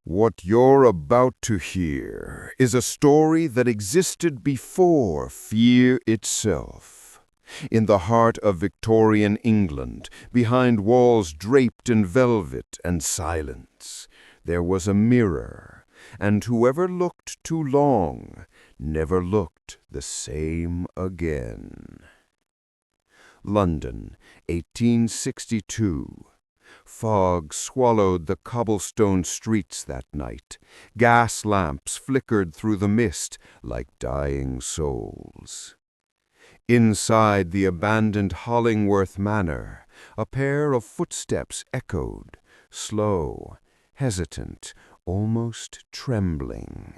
What you're about to hear is a story that existed before fear itself. In the heart of Victorian England, behind walls draped in velvet and silence, there was a mirror, and whoever looked too long never looked the same again. London, 1862. Fog swallowed the cobblestone streets that night. Gas lamps flickered through the mist like dying souls. Inside the abandoned Hollingworth Manor, a pair of footsteps echoed, slow, hesitant, almost trembling.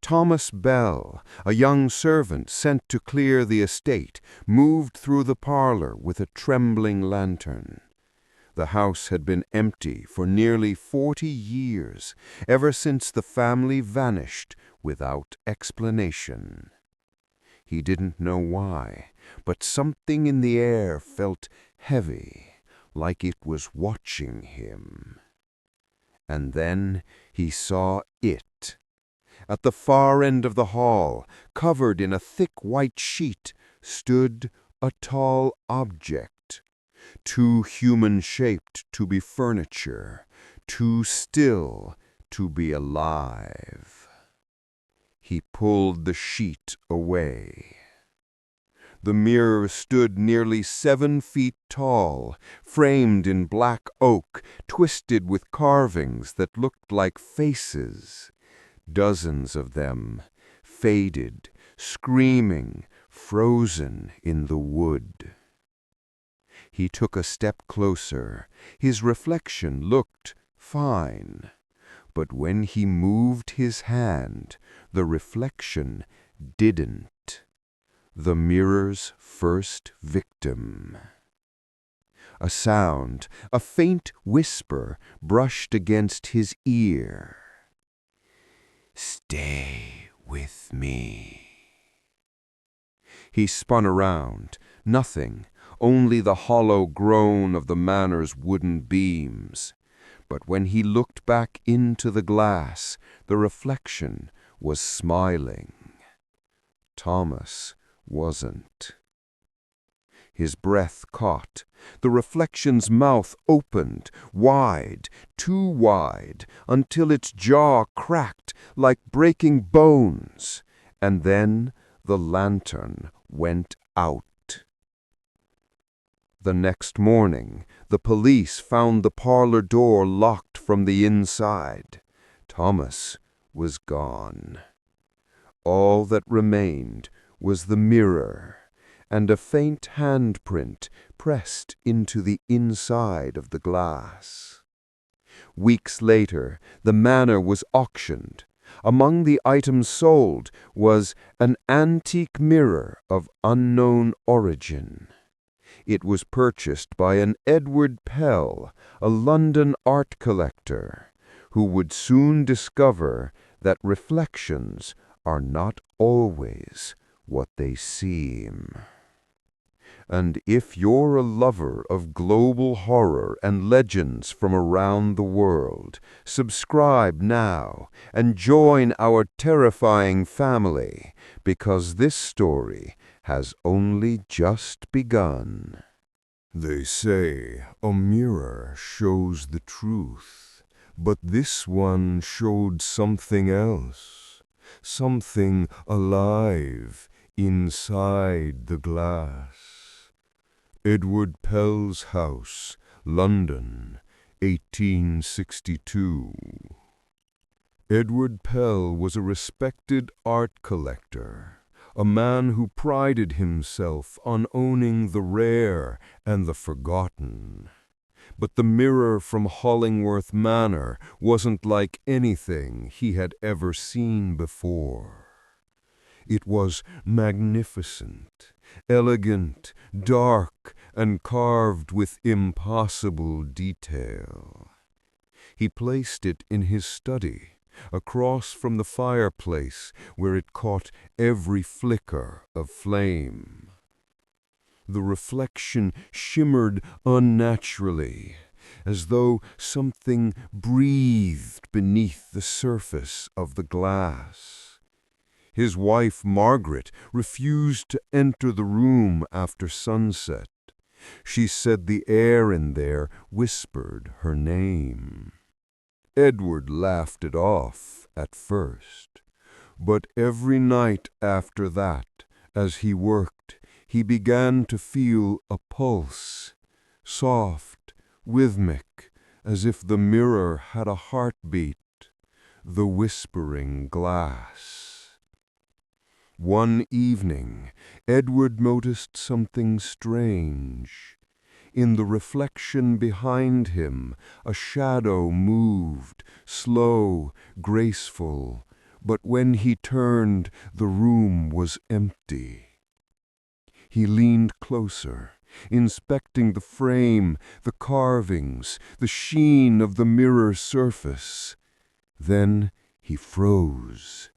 Thomas Bell, a young servant sent to clear the estate, moved through the parlor with a trembling lantern. The house had been empty for nearly 40 years, ever since the family vanished without explanation. He didn't know why, but something in the air felt heavy, like it was watching him. And then he saw it. At the far end of the hall, covered in a thick white sheet, stood a tall object. Too human-shaped to be furniture, too still to be alive. He pulled the sheet away. The mirror stood nearly 7 feet tall, framed in black oak, twisted with carvings that looked like faces. Dozens of them, faded, screaming, frozen in the wood. He took a step closer. His reflection looked fine. But when he moved his hand, the reflection didn't. The mirror's first victim. A sound, a faint whisper, brushed against his ear. "Stay with me." He spun around. Nothing. Only the hollow groan of the manor's wooden beams. But when he looked back into the glass, the reflection was smiling. Thomas wasn't. His breath caught. The reflection's mouth opened, wide, too wide, until its jaw cracked like breaking bones. And then the lantern went out. The next morning, the police found the parlor door locked from the inside. Thomas was gone. All that remained was the mirror and a faint handprint pressed into the inside of the glass. Weeks later, the manor was auctioned. Among the items sold was an antique mirror of unknown origin. It was purchased by an Edward Pell, a London art collector, who would soon discover that reflections are not always what they seem. And if you're a lover of global horror and legends from around the world, subscribe now and join our terrifying family, because this story has only just begun. They say a mirror shows the truth, but this one showed something else, something alive inside the glass. Edward Pell's house, London, 1862. Edward Pell was a respected art collector, a man who prided himself on owning the rare and the forgotten. But the mirror from Hollingworth Manor wasn't like anything he had ever seen before. It was magnificent, elegant, dark, and carved with impossible detail. He placed it in his study, across from the fireplace where it caught every flicker of flame. The reflection shimmered unnaturally, as though something breathed beneath the surface of the glass. His wife, Margaret, refused to enter the room after sunset. She said the air in there whispered her name. Edward laughed it off at first, but every night after that, as he worked, he began to feel a pulse, soft, rhythmic, as if the mirror had a heartbeat, the whispering glass. One evening, Edward noticed something strange. In the reflection behind him, a shadow moved, slow, graceful, but when he turned, the room was empty. He leaned closer, inspecting the frame, the carvings, the sheen of the mirror surface. Then he froze.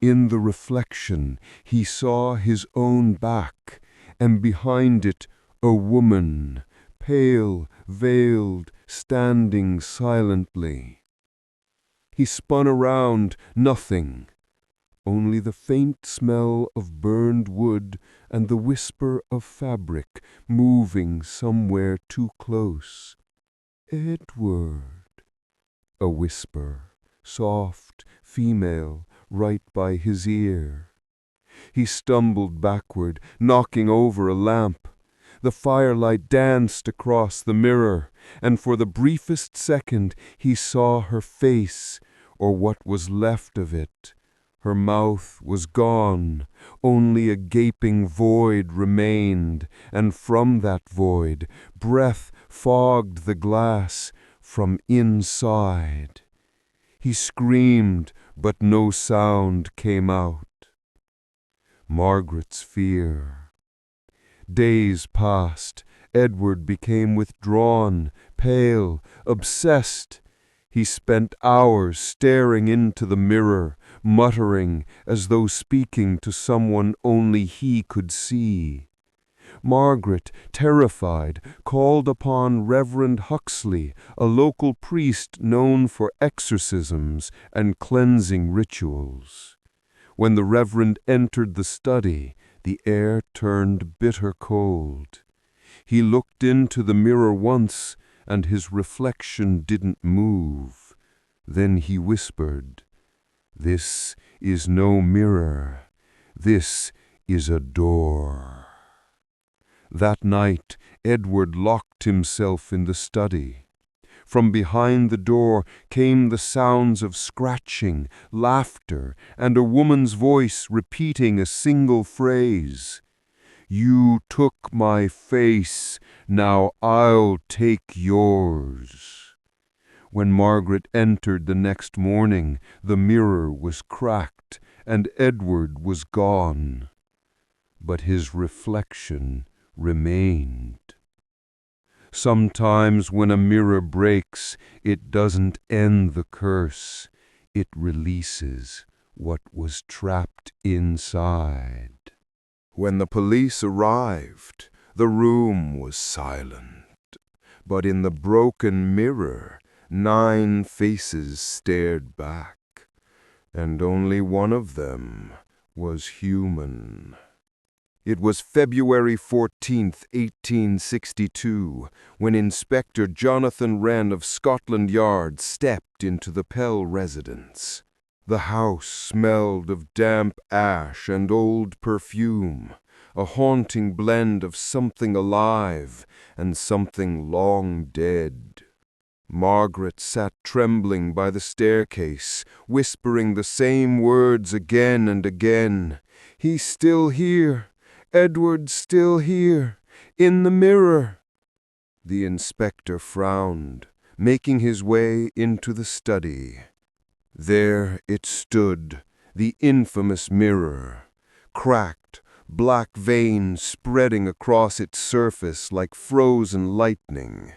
In the reflection, he saw his own back, and behind it a woman, pale, veiled, standing silently. He spun around, nothing. Only the faint smell of burned wood and the whisper of fabric moving somewhere too close. "Edward," a whisper, soft, female, right by his ear. He stumbled backward, knocking over a lamp. The firelight danced across the mirror, and for the briefest second he saw her face, or what was left of it. Her mouth was gone, only a gaping void remained, and from that void, breath fogged the glass from inside. He screamed, but no sound came out. Margaret's fear. Days passed. Edward became withdrawn, pale, obsessed. He spent hours staring into the mirror, muttering as though speaking to someone only he could see. Margaret, terrified, called upon Reverend Huxley, a local priest known for exorcisms and cleansing rituals. When the Reverend entered the study, the air turned bitter cold. He looked into the mirror once, and his reflection didn't move. Then he whispered, "This is no mirror. This is a door." That night, Edward locked himself in the study. From behind the door came the sounds of scratching, laughter, and a woman's voice repeating a single phrase. "You took my face, now I'll take yours." When Margaret entered the next morning, the mirror was cracked, and Edward was gone. But his reflection remained. Sometimes when a mirror breaks, it doesn't end the curse. It releases what was trapped inside. When the police arrived, the room was silent. But in the broken mirror, 9 faces stared back, and only one of them was human. It was February 14th, 1862, when Inspector Jonathan Wren of Scotland Yard stepped into the Pell residence. The house smelled of damp ash and old perfume, a haunting blend of something alive and something long dead. Margaret sat trembling by the staircase, whispering the same words again and again. "He's still here. Edward's still here, in the mirror." The inspector frowned, making his way into the study. There it stood, the infamous mirror, cracked, black veins spreading across its surface like frozen lightning.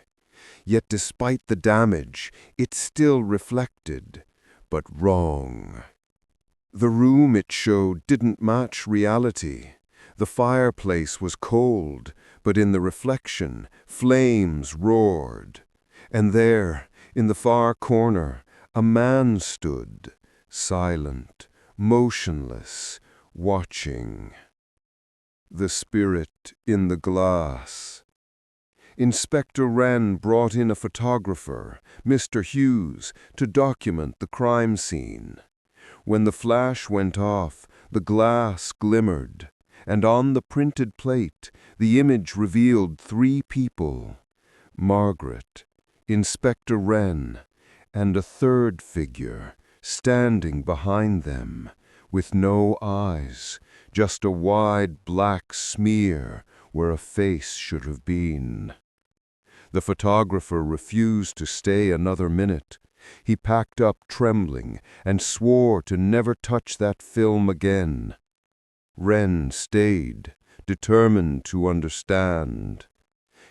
Yet despite the damage, it still reflected, but wrong. The room it showed didn't match reality. The fireplace was cold, but in the reflection, flames roared. And there, in the far corner, a man stood, silent, motionless, watching. The spirit in the glass. Inspector Wren brought in a photographer, Mr. Hughes, to document the crime scene. When the flash went off, the glass glimmered, and on the printed plate, the image revealed 3 people: Margaret, Inspector Wren, and a third figure standing behind them, with no eyes, just a wide black smear where a face should have been. The photographer refused to stay another minute. He packed up trembling and swore to never touch that film again. Wren stayed, determined to understand.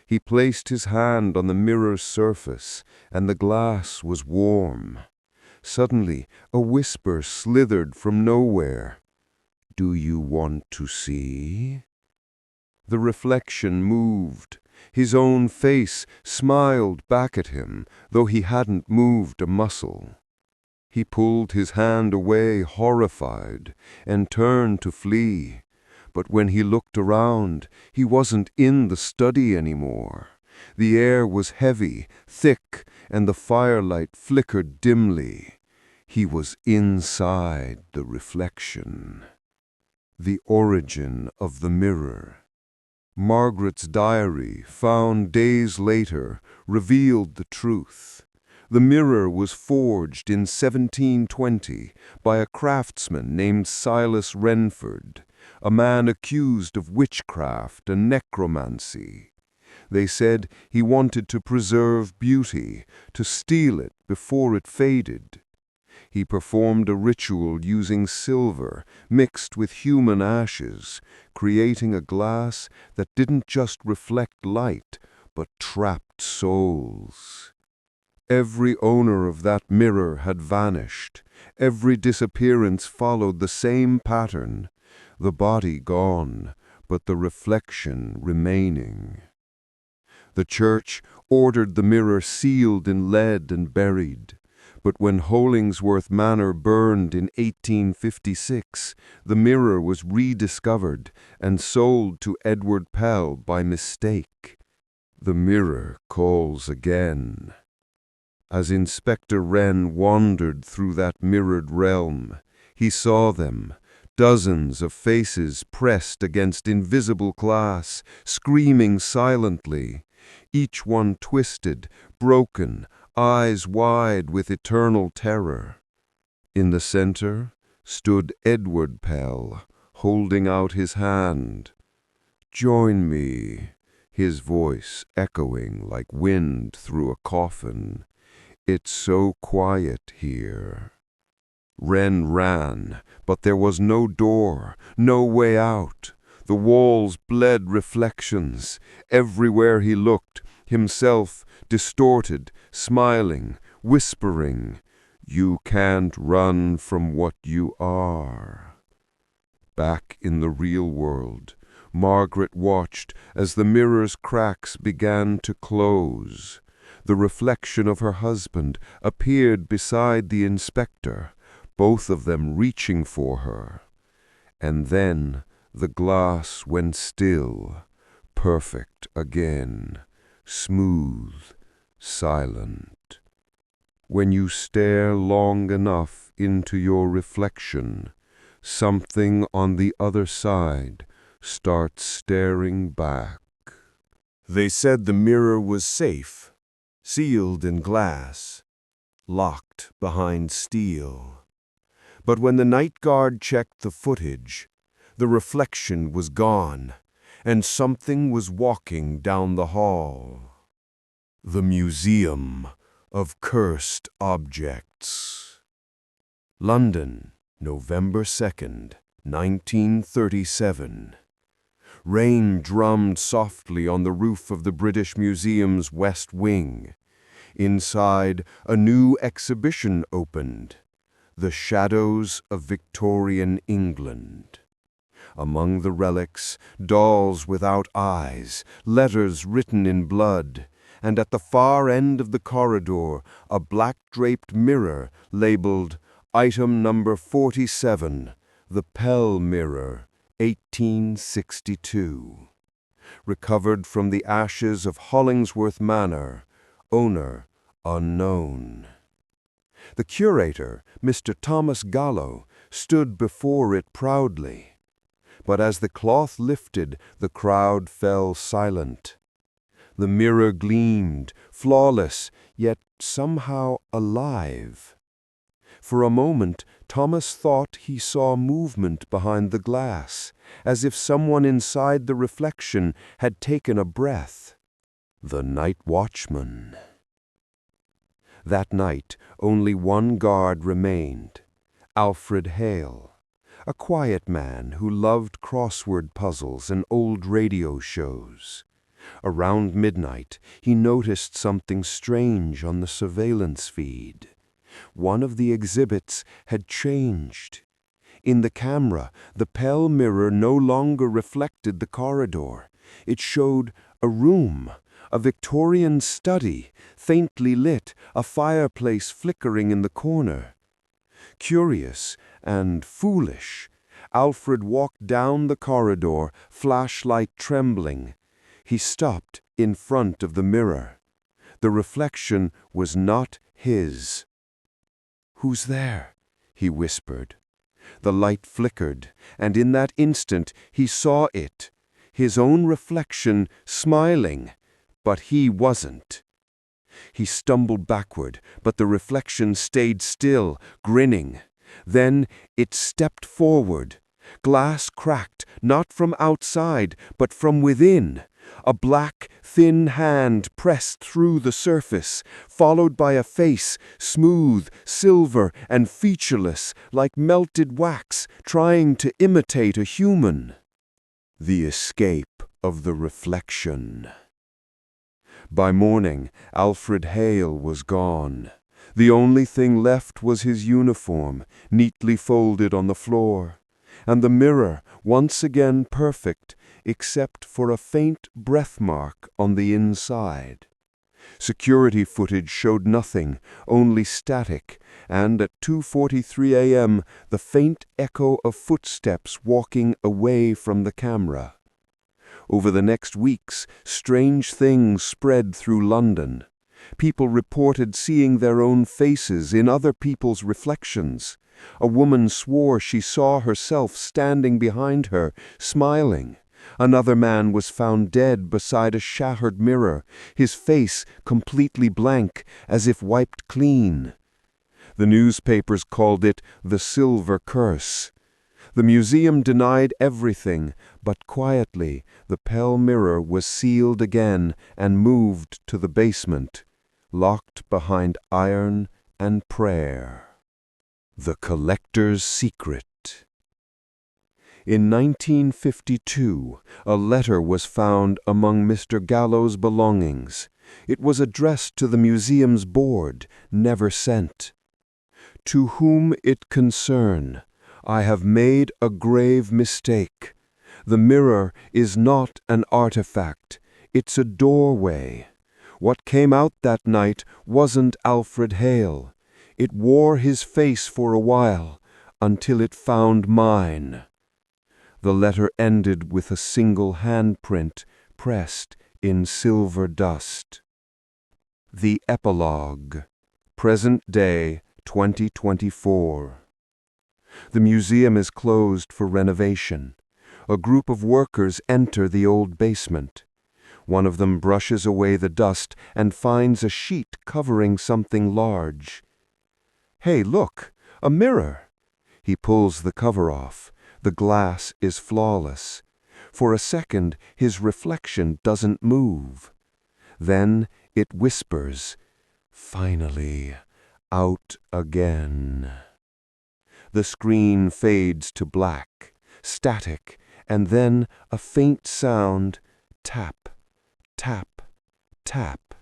He placed his hand on the mirror's surface, and the glass was warm. Suddenly, a whisper slithered from nowhere. "Do you want to see?" The reflection moved. His own face smiled back at him, though he hadn't moved a muscle. He pulled his hand away, horrified, and turned to flee. But when he looked around, he wasn't in the study anymore. The air was heavy, thick, and the firelight flickered dimly. He was inside the reflection. The origin of the mirror. Margaret's diary, found days later, revealed the truth. The mirror was forged in 1720 by a craftsman named Silas Renford, a man accused of witchcraft and necromancy. They said he wanted to preserve beauty, to steal it before it faded. He performed a ritual using silver mixed with human ashes, creating a glass that didn't just reflect light, but trapped souls. Every owner of that mirror had vanished. Every disappearance followed the same pattern. The body gone, but the reflection remaining. The church ordered the mirror sealed in lead and buried. But when Hollingsworth Manor burned in 1856, the mirror was rediscovered and sold to Edward Pell by mistake. The mirror calls again. As Inspector Wren wandered through that mirrored realm, he saw them, dozens of faces pressed against invisible glass, screaming silently, each one twisted, broken, eyes wide with eternal terror. In the center stood Edward Pell, holding out his hand. "Join me," his voice echoing like wind through a coffin. "It's so quiet here." Wren ran, but there was no door, no way out. The walls bled reflections. Everywhere he looked, himself distorted, smiling, whispering, "You can't run from what you are." Back in the real world, Margaret watched as the mirror's cracks began to close. The reflection of her husband appeared beside the inspector, both of them reaching for her. And then the glass went still, perfect again, smooth, silent. When you stare long enough into your reflection, something on the other side starts staring back. They said the mirror was safe, sealed in glass, locked behind steel. But when the night guard checked the footage, the reflection was gone, and something was walking down the hall. The Museum of Cursed Objects. London, November 2nd, 1937. Rain drummed softly on the roof of the British Museum's West Wing. Inside, a new exhibition opened, The Shadows of Victorian England. Among the relics, dolls without eyes, letters written in blood, and at the far end of the corridor, a black-draped mirror labeled Item Number 47, the Pell Mirror, 1862. Recovered from the ashes of Hollingsworth Manor, owner unknown. The curator, Mr. Thomas Gallo, stood before it proudly. But as the cloth lifted, the crowd fell silent. The mirror gleamed, flawless, yet somehow alive. For a moment, Thomas thought he saw movement behind the glass, as if someone inside the reflection had taken a breath. The night watchman. That night, only one guard remained, Alfred Hale, a quiet man who loved crossword puzzles and old radio shows. Around midnight, he noticed something strange on the surveillance feed. One of the exhibits had changed. In the camera, the Pell mirror no longer reflected the corridor. It showed a room, a Victorian study, faintly lit, a fireplace flickering in the corner. Curious and foolish, Alfred walked down the corridor, flashlight trembling. He stopped in front of the mirror. The reflection was not his. "Who's there?" he whispered. The light flickered, and in that instant he saw it, his own reflection smiling, but he wasn't. He stumbled backward, but the reflection stayed still, grinning. Then it stepped forward. Glass cracked, not from outside, but from within. A black, thin hand pressed through the surface, followed by a face, smooth, silver, and featureless, like melted wax, trying to imitate a human. The escape of the reflection. By morning, Alfred Hale was gone. The only thing left was his uniform, neatly folded on the floor, and the mirror, once again perfect, except for a faint breath mark on the inside. Security footage showed nothing, only static, and at 2:43 a.m. the faint echo of footsteps walking away from the camera. Over the next weeks, strange things spread through London. People reported seeing their own faces in other people's reflections. A woman swore she saw herself standing behind her, smiling. Another man was found dead beside a shattered mirror, his face completely blank, as if wiped clean. The newspapers called it the Silver Curse. The museum denied everything, but quietly the Pell mirror was sealed again and moved to the basement, locked behind iron and prayer. The Collector's Secret. In 1952, a letter was found among Mr. Gallo's belongings. It was addressed to the museum's board, never sent. "To whom it concern, I have made a grave mistake. The mirror is not an artifact, it's a doorway. What came out that night wasn't Alfred Hale. It wore his face for a while, until it found mine." The letter ended with a single handprint pressed in silver dust. The Epilogue. Present day, 2024. The museum is closed for renovation. A group of workers enter the old basement. One of them brushes away the dust and finds a sheet covering something large. "Hey, look, a mirror!" He pulls the cover off. The glass is flawless. For a second, his reflection doesn't move. Then it whispers, "Finally, out again." The screen fades to black, static, and then a faint sound, tap, tap, tap,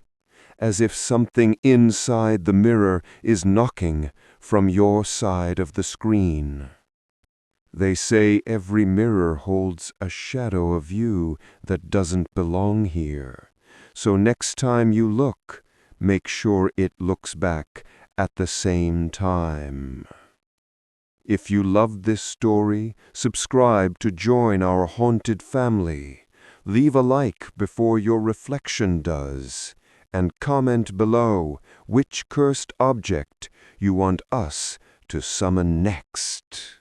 as if something inside the mirror is knocking from your side of the screen. They say every mirror holds a shadow of you that doesn't belong here. So next time you look, make sure it looks back at the same time. If you loved this story, subscribe to join our haunted family. Leave a like before your reflection does, and comment below which cursed object you want us to summon next.